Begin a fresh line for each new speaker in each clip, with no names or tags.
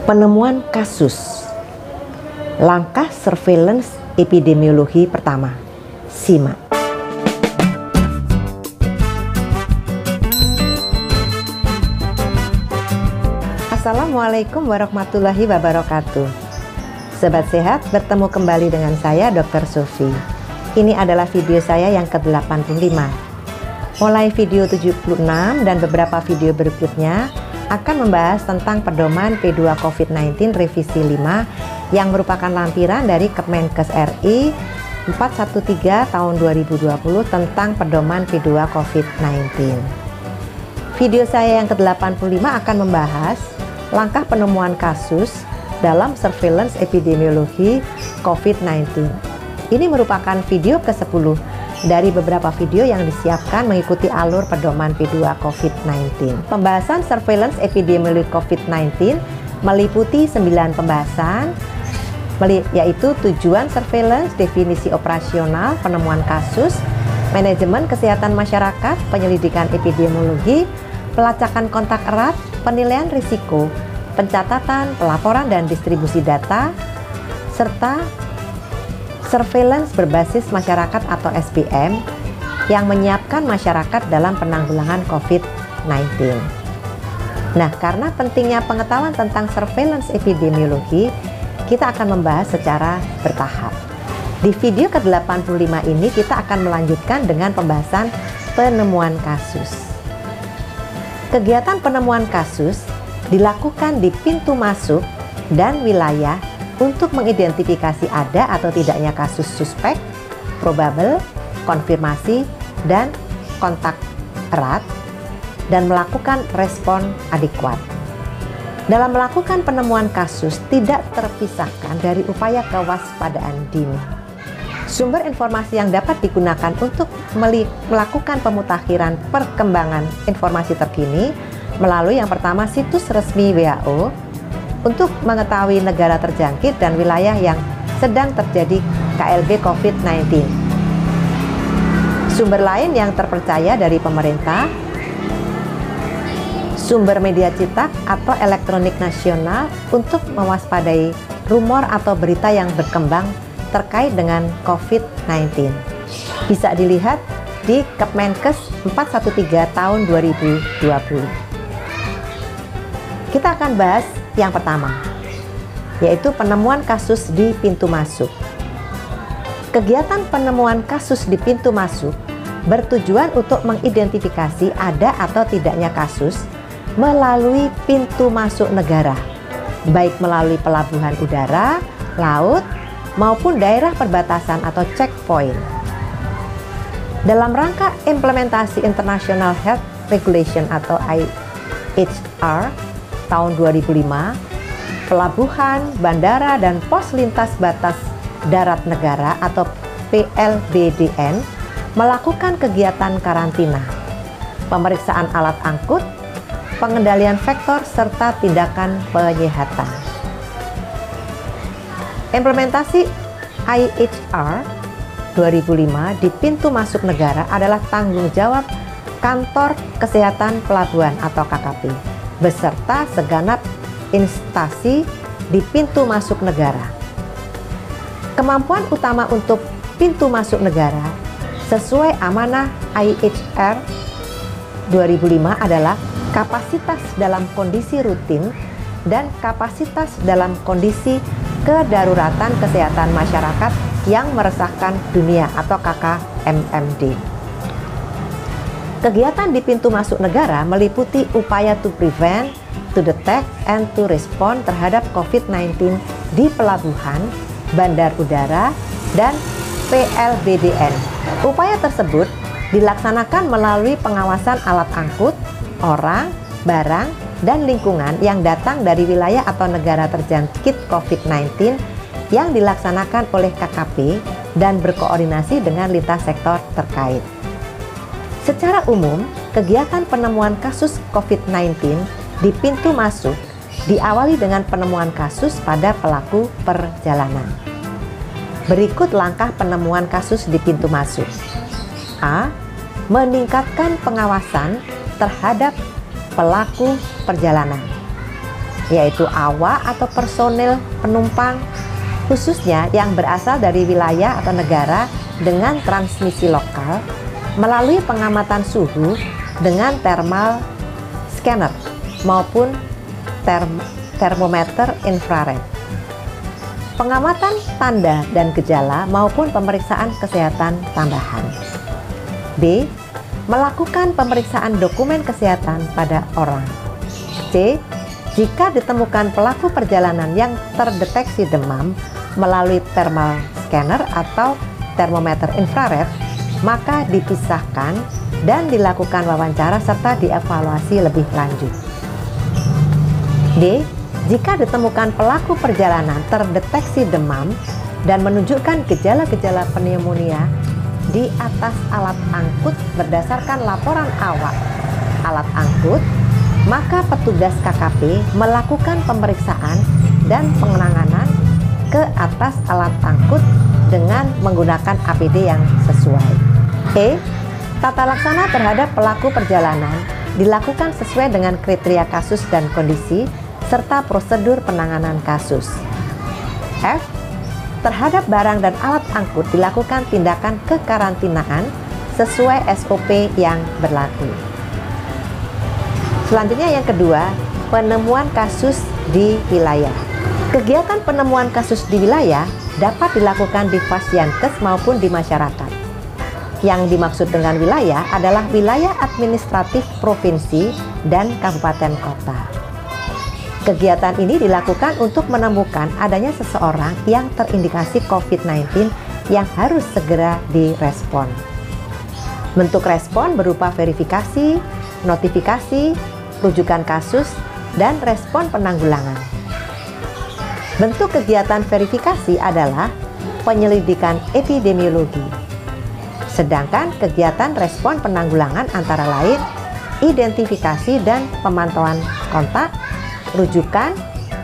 Penemuan kasus. Langkah surveillance epidemiologi pertama. Simak. Assalamualaikum warahmatullahi wabarakatuh. Sobat sehat, bertemu kembali dengan saya Dr. Sofi. Ini adalah video saya yang ke-85. Mulai video 76 dan beberapa video berikutnya akan membahas tentang pedoman P2 COVID-19 revisi 5 yang merupakan lampiran dari Kemenkes RI 413 tahun 2020 tentang pedoman P2 COVID-19. Video saya yang ke-85 akan membahas langkah penemuan kasus dalam surveillance epidemiologi COVID-19. Ini merupakan video ke-10 dari beberapa video yang disiapkan mengikuti alur pedoman P2 COVID-19. Pembahasan surveillance epidemiologi COVID-19 meliputi 9 pembahasan, yaitu tujuan surveillance, definisi operasional, penemuan kasus, manajemen kesehatan masyarakat, penyelidikan epidemiologi, pelacakan kontak erat, penilaian risiko, pencatatan, pelaporan dan distribusi data, serta surveillance berbasis masyarakat atau SBM yang menyiapkan masyarakat dalam penanggulangan COVID-19. Nah, karena pentingnya pengetahuan tentang surveillance epidemiologi, kita akan membahas secara bertahap. Di video ke-85 ini kita akan melanjutkan dengan pembahasan penemuan kasus. Kegiatan penemuan kasus dilakukan di pintu masuk dan wilayah untuk mengidentifikasi ada atau tidaknya kasus suspek, probable, konfirmasi, dan kontak erat, dan melakukan respon adekuat. Dalam melakukan penemuan kasus tidak terpisahkan dari upaya kewaspadaan dini. Sumber informasi yang dapat digunakan untuk melakukan pemutakhiran perkembangan informasi terkini melalui yang pertama situs resmi WHO, untuk mengetahui negara terjangkit dan wilayah yang sedang terjadi KLB COVID-19. Sumber lain yang terpercaya dari pemerintah, sumber media cetak atau elektronik nasional untuk mewaspadai rumor atau berita yang berkembang terkait dengan COVID-19. Bisa dilihat di Kemenkes 413 tahun 2020. Kita akan bahas yang pertama, yaitu penemuan kasus di pintu masuk. Kegiatan penemuan kasus di pintu masuk bertujuan untuk mengidentifikasi ada atau tidaknya kasus melalui pintu masuk negara, baik melalui pelabuhan udara, laut, maupun daerah perbatasan atau checkpoint. Dalam rangka implementasi International Health Regulation atau IHR tahun 2005, pelabuhan, bandara, dan pos lintas batas darat negara atau PLBDN melakukan kegiatan karantina, pemeriksaan alat angkut, pengendalian vektor, serta tindakan penyehatan. Implementasi IHR 2005 di pintu masuk negara adalah tanggung jawab Kantor Kesehatan Pelabuhan atau KKP beserta segenap instansi di pintu masuk negara. Kemampuan utama untuk pintu masuk negara sesuai amanah IHR 2005 adalah kapasitas dalam kondisi rutin dan kapasitas dalam kondisi kedaruratan kesehatan masyarakat yang meresahkan dunia atau KKMMD. Kegiatan di pintu masuk negara meliputi upaya to prevent, to detect, and to respond terhadap COVID-19 di pelabuhan, bandar udara, dan PLBDN. Upaya tersebut dilaksanakan melalui pengawasan alat angkut, orang, barang, dan lingkungan yang datang dari wilayah atau negara terjangkit COVID-19 yang dilaksanakan oleh KKP dan berkoordinasi dengan lintas sektor terkait. Secara umum, kegiatan penemuan kasus COVID-19 di pintu masuk diawali dengan penemuan kasus pada pelaku perjalanan. Berikut langkah penemuan kasus di pintu masuk. A. Meningkatkan pengawasan terhadap pelaku perjalanan. yaitu awak atau personil penumpang, khususnya yang berasal dari wilayah atau negara dengan transmisi lokal, melalui pengamatan suhu dengan thermal scanner maupun termometer infrared. Pengamatan tanda dan gejala maupun pemeriksaan kesehatan tambahan. B. Melakukan pemeriksaan dokumen kesehatan pada orang. C. Jika ditemukan pelaku perjalanan yang terdeteksi demam melalui thermal scanner atau termometer infrared, maka dipisahkan dan dilakukan wawancara serta dievaluasi lebih lanjut. D. Jika ditemukan pelaku perjalanan terdeteksi demam dan menunjukkan gejala-gejala pneumonia di atas alat angkut berdasarkan laporan awak alat angkut, maka petugas KKP melakukan pemeriksaan dan penanganan ke atas alat angkut dengan menggunakan APD yang sesuai. E. Tata laksana terhadap pelaku perjalanan dilakukan sesuai dengan kriteria kasus dan kondisi serta prosedur penanganan kasus. F. Terhadap barang dan alat angkut dilakukan tindakan kekarantinaan sesuai SOP yang berlaku. Selanjutnya yang kedua, penemuan kasus di wilayah. Kegiatan penemuan kasus di wilayah dapat dilakukan di Fasyankes maupun di masyarakat. Yang dimaksud dengan wilayah adalah wilayah administratif provinsi dan kabupaten kota. Kegiatan ini dilakukan untuk menemukan adanya seseorang yang terindikasi COVID-19 yang harus segera direspon. Bentuk respon berupa verifikasi, notifikasi, rujukan kasus, dan respon penanggulangan. Bentuk kegiatan verifikasi adalah penyelidikan epidemiologi. Sedangkan kegiatan respon penanggulangan antara lain identifikasi dan pemantauan kontak, rujukan,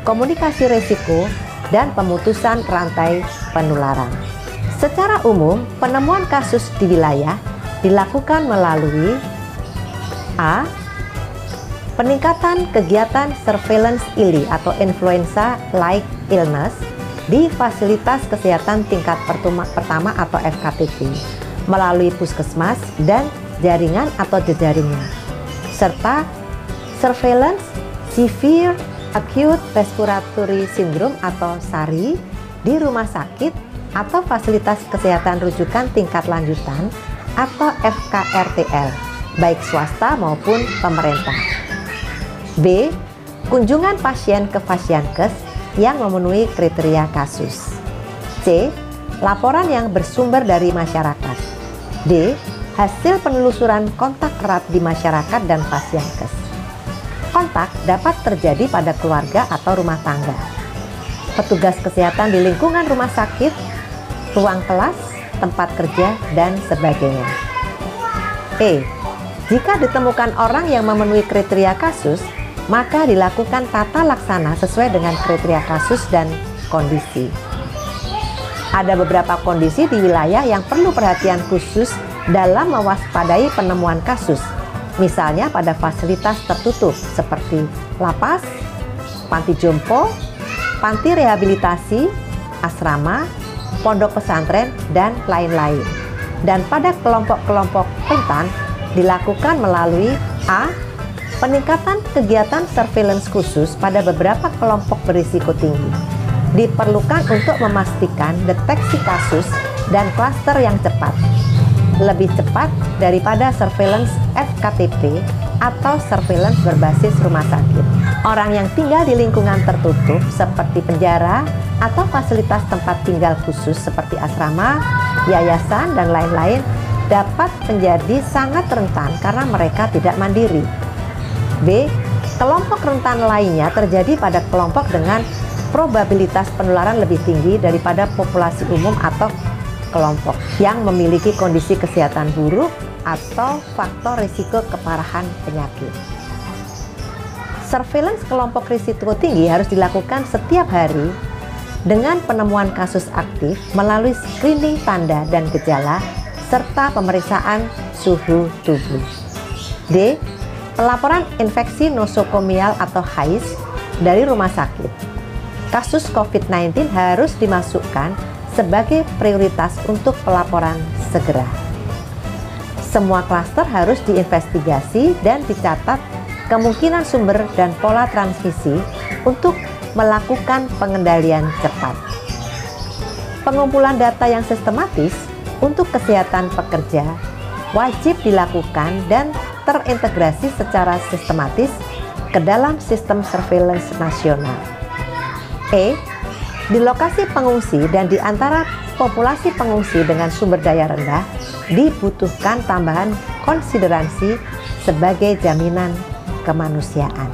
komunikasi risiko, dan pemutusan rantai penularan. Secara umum, penemuan kasus di wilayah dilakukan melalui A. Peningkatan kegiatan surveillance ILI atau influenza-like illness di fasilitas kesehatan tingkat pertama atau FKTP melalui puskesmas dan jaringan atau jejaringnya, serta surveillance Severe Acute Respiratory Syndrome atau SARI di rumah sakit atau fasilitas kesehatan rujukan tingkat lanjutan atau FKRTL, baik swasta maupun pemerintah. B. Kunjungan pasien ke Fasyankes yang memenuhi kriteria kasus. C. Laporan yang bersumber dari masyarakat. D. Hasil penelusuran kontak erat di masyarakat dan Fasyankes. Kontak dapat terjadi pada keluarga atau rumah tangga, petugas kesehatan di lingkungan rumah sakit, ruang kelas, tempat kerja, dan sebagainya. E. Jika ditemukan orang yang memenuhi kriteria kasus, maka dilakukan tata laksana sesuai dengan kriteria kasus dan kondisi. Ada beberapa kondisi di wilayah yang perlu perhatian khusus dalam mewaspadai penemuan kasus. Misalnya pada fasilitas tertutup seperti lapas, panti jompo, panti rehabilitasi, asrama, pondok pesantren, dan lain-lain. Dan pada kelompok-kelompok rentan dilakukan melalui A. Peningkatan kegiatan surveillance khusus pada beberapa kelompok berisiko tinggi. Diperlukan untuk memastikan deteksi kasus dan klaster yang cepat. Lebih cepat daripada surveillance FKTP atau surveillance berbasis rumah sakit. Orang yang tinggal di lingkungan tertutup seperti penjara atau fasilitas tempat tinggal khusus seperti asrama, yayasan, dan lain-lain dapat menjadi sangat rentan karena mereka tidak mandiri. B. Kelompok rentan lainnya terjadi pada kelompok dengan probabilitas penularan lebih tinggi daripada populasi umum atau kelompok yang memiliki kondisi kesehatan buruk atau faktor risiko keparahan penyakit. Surveillance kelompok risiko tinggi harus dilakukan setiap hari dengan penemuan kasus aktif melalui screening tanda dan gejala serta pemeriksaan suhu tubuh. D. Pelaporan infeksi nosokomial atau HAIS dari rumah sakit. Kasus COVID-19 harus dimasukkan sebagai prioritas untuk pelaporan segera. Semua klaster harus diinvestigasi dan dicatat kemungkinan sumber dan pola transmisi untuk melakukan pengendalian cepat. Pengumpulan data yang sistematis untuk kesehatan pekerja wajib dilakukan dan terintegrasi secara sistematis ke dalam sistem surveillance nasional. Di lokasi pengungsi dan di antara populasi pengungsi dengan sumber daya rendah dibutuhkan tambahan konsiderasi sebagai jaminan kemanusiaan.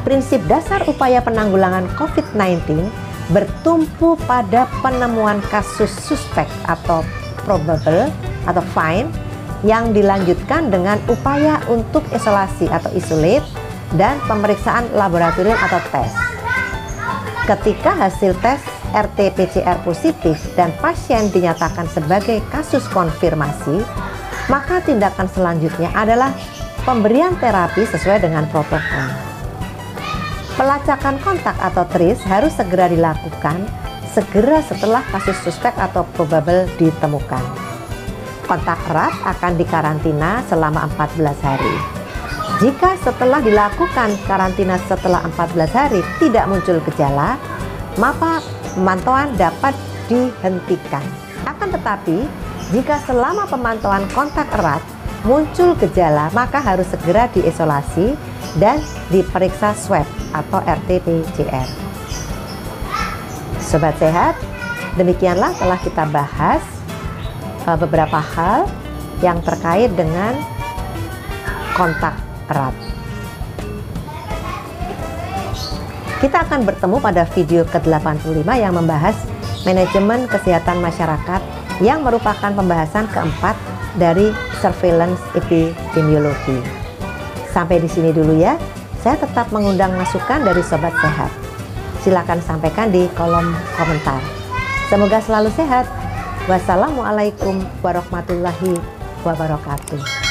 Prinsip dasar upaya penanggulangan COVID-19 bertumpu pada penemuan kasus suspek atau probable atau find yang dilanjutkan dengan upaya untuk isolasi atau isolate dan pemeriksaan laboratorium atau tes. Ketika hasil tes RT-PCR positif dan pasien dinyatakan sebagai kasus konfirmasi, maka tindakan selanjutnya adalah pemberian terapi sesuai dengan protokol. Pelacakan kontak atau trace harus segera dilakukan segera setelah kasus suspek atau probable ditemukan. Kontak erat akan dikarantina selama 14 hari. Jika setelah dilakukan karantina setelah 14 hari tidak muncul gejala, maka pemantauan dapat dihentikan. Akan tetapi, jika selama pemantauan kontak erat muncul gejala, maka harus segera diisolasi dan diperiksa swab atau RT-PCR. Sobat sehat, demikianlah telah kita bahas beberapa hal yang terkait dengan kontak erat. Kita akan bertemu pada video ke-85 yang membahas manajemen kesehatan masyarakat yang merupakan pembahasan keempat dari surveillance epidemiologi. Sampai di sini dulu ya. Saya tetap mengundang masukan dari sobat sehat. Silakan sampaikan di kolom komentar. Semoga selalu sehat. Wassalamualaikum warahmatullahi wabarakatuh.